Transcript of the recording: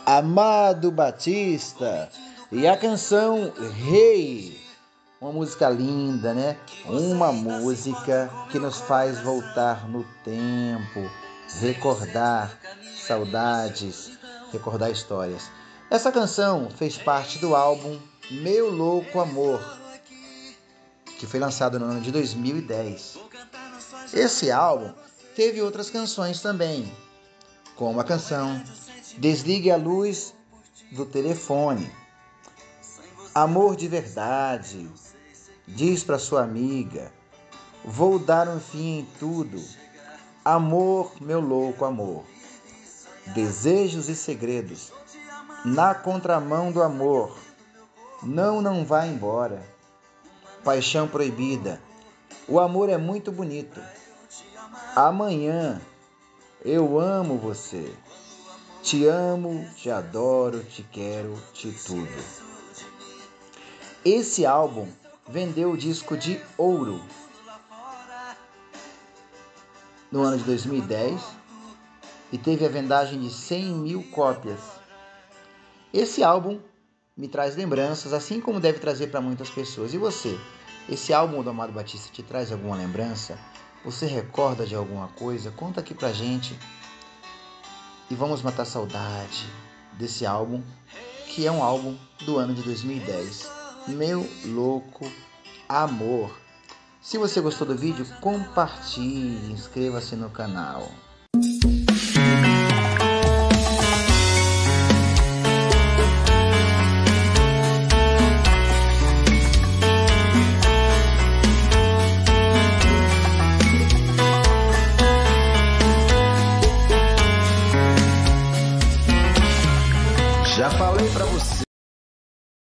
Amado Batista e a canção Rei, uma música linda, né? Uma música que nos faz voltar no tempo, recordar saudades, recordar histórias. Essa canção fez parte do álbum Meu Louco Amor, que foi lançado no ano de 2010. Esse álbum teve outras canções também, como a canção Desligue a Luz do Telefone, Amor de Verdade, Diz pra Sua Amiga, Vou Dar um Fim em Tudo, Amor, Meu Louco Amor, Desejos e Segredos, Na Contramão do Amor, Não Vai Embora, Paixão Proibida, O Amor é Muito Bonito, Amanhã, Eu Amo Você, Te amo, te adoro, te quero, te tudo. Esse álbum vendeu o disco de ouro no ano de 2010 e teve a vendagem de 100 mil cópias. Esse álbum me traz lembranças, assim como deve trazer para muitas pessoas. E você? Esse álbum do Amado Batista te traz alguma lembrança? Você recorda de alguma coisa? Conta aqui pra gente. E vamos matar saudade desse álbum, que é um álbum do ano de 2010. Meu Louco Amor. Se você gostou do vídeo, compartilhe, inscreva-se no canal. Já falei pra você.